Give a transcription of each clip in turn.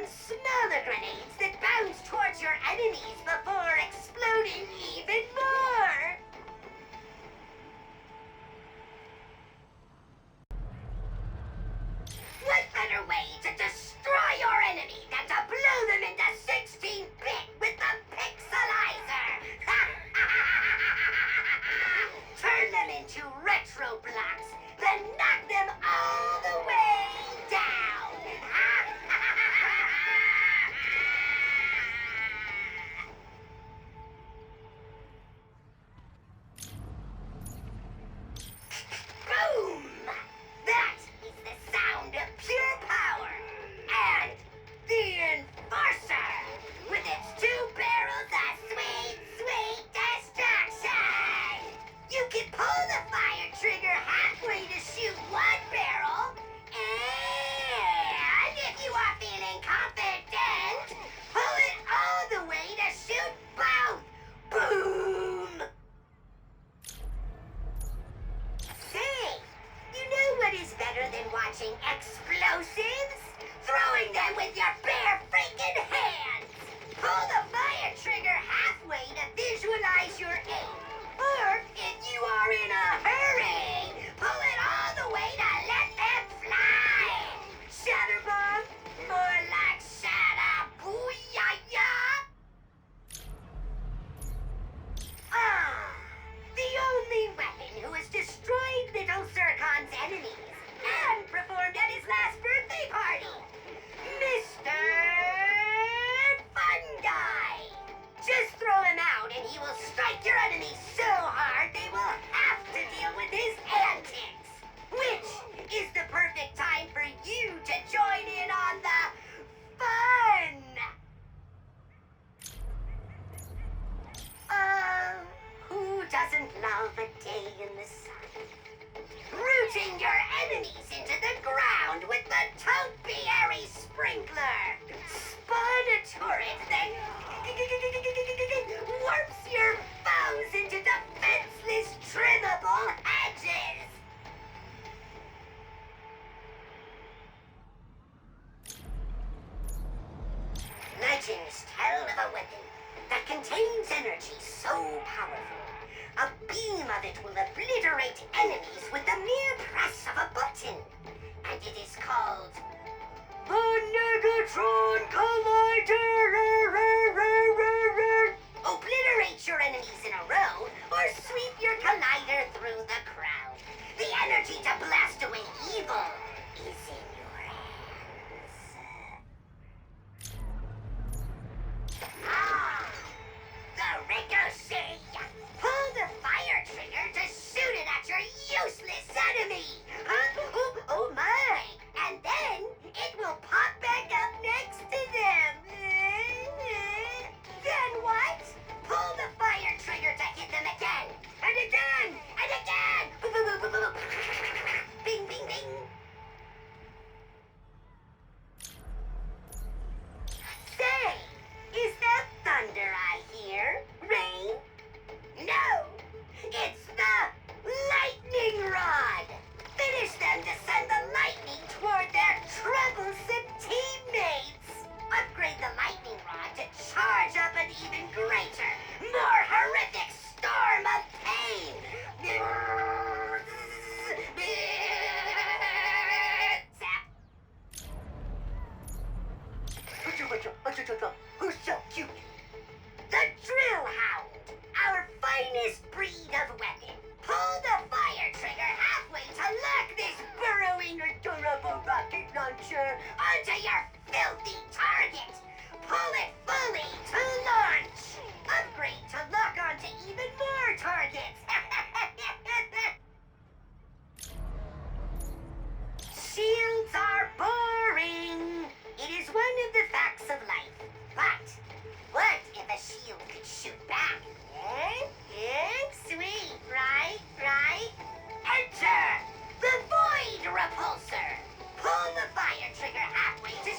smaller grenades that bounce towards your enemies before exploding even more. What better way to destroy your enemy than to blow them into 16-bit with the Pixelizer? Turn them into retro blocks, then knock them all the way down. Boom! That is the sound of pure power. And the Enforcer, with its 2 barrels of sweet, sweet destruction. You can pull the fire trigger halfway to shoot 1 barrel, and if you are feeling confident, pull it all the way to shoot both. Boom! Say, you know what is better than watching explosives? Throwing them with your bare freaking hands! Pull the fire trigger halfway to visualize your aim. Or, if you are in a hurry, pull it all the way to let them fly! Shatterbomb? More like Shatterbooyah! Ah, the only weapon who has destroyed Little Zircon's enemies and performed at his last birthday party, Mr. Fungi! Just throw him out and he will strike your enemies so hard they will have to deal with his antics! Which is the perfect time for you to join in on the fun! Who doesn't love a day in the sun? Rooting your enemies into the ground with the Topiary Sprinkler! Spawn a turret, then warps your foes into defenseless, trimmable hedges! Legends tell of a weapon that contains energy so powerful, a beam of it will obliterate enemies with the mere press of a button. And it is called the Negatron Collider! Obliterate your enemies in a row, or sweep your collider through the crowd. The energy to blast away evil is in your hands. Ah! The Ricochet! Pull the fire trigger to shoot it at your useless enemy! Huh? Oh my! And then it will pop back up next to them! Then what? Pull the fire trigger to hit them again! And again! And again! Bing, bing, bing! Say! Is that thunder I hear? Rain? No! It's the lightning rod! Finish them to send the lightning toward their troublesome teammates! Upgrade the lightning rod to charge up an even greater, more horrific storm of pain! Zap! Who's so cute? The Drillhound! Our finest breed of weapon! Pull the fire trigger halfway to lock this burrowing adorable rocket launcher onto your filthy target! Pull it fully to launch! Upgrade to lock onto even more targets! Shields are boring! It is one of the facts of life. But what if a shield could shoot back? Sweet, right? Enter the Void Repulser! Pull the fire trigger halfway to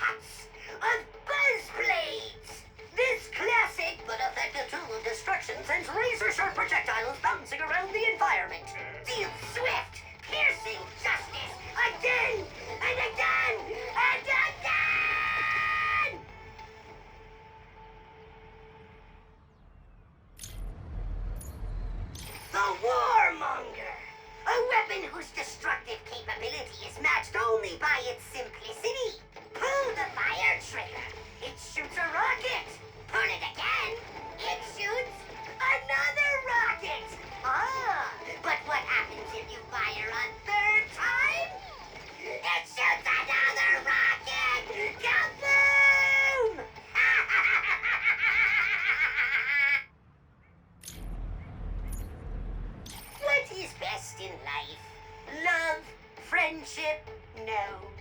cuts of buzz blades. This classic but effective tool of destruction sends razor-sharp projectiles bouncing around the environment. Deals swift, piercing justice again and again and again! The Warmonger! A weapon whose destructive capability is matched only by its simplicity. Pull the fire trigger, it shoots a rocket. Pull it again, it shoots another rocket. Ah, but what happens if you fire a third time? It shoots another rocket! Kaboom! What is best in life? Love? Friendship? No.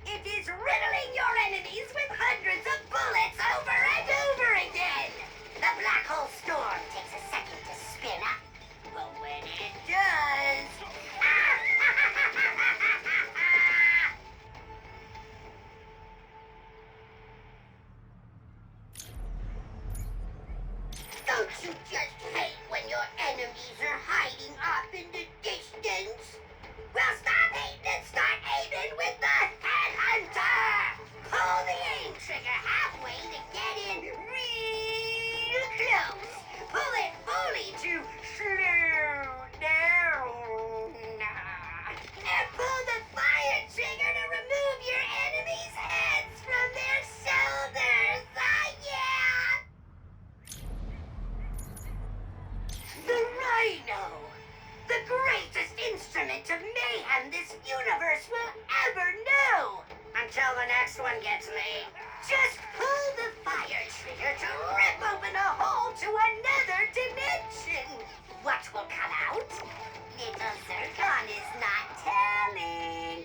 It is riddling your enemies with hundreds of bullets over and over again. The Blackhole Storm takes a second to spin up, but when it does... Don't you just hate when your enemies are hiding off in the distance? Well, stop hating and start aiming with the Headhunter! Pull the aim trigger halfway to get in real close. Pull it fully to slow down. And pull the fire trigger to remove your enemies' heads from their shoulders. Ah, yeah! The R.Y.N.O! The greatest instrument of mayhem this universe will ever know! Until the next one gets made. Just pull the fire trigger to rip open a hole to another dimension! What will come out? Little Zircon is not telling.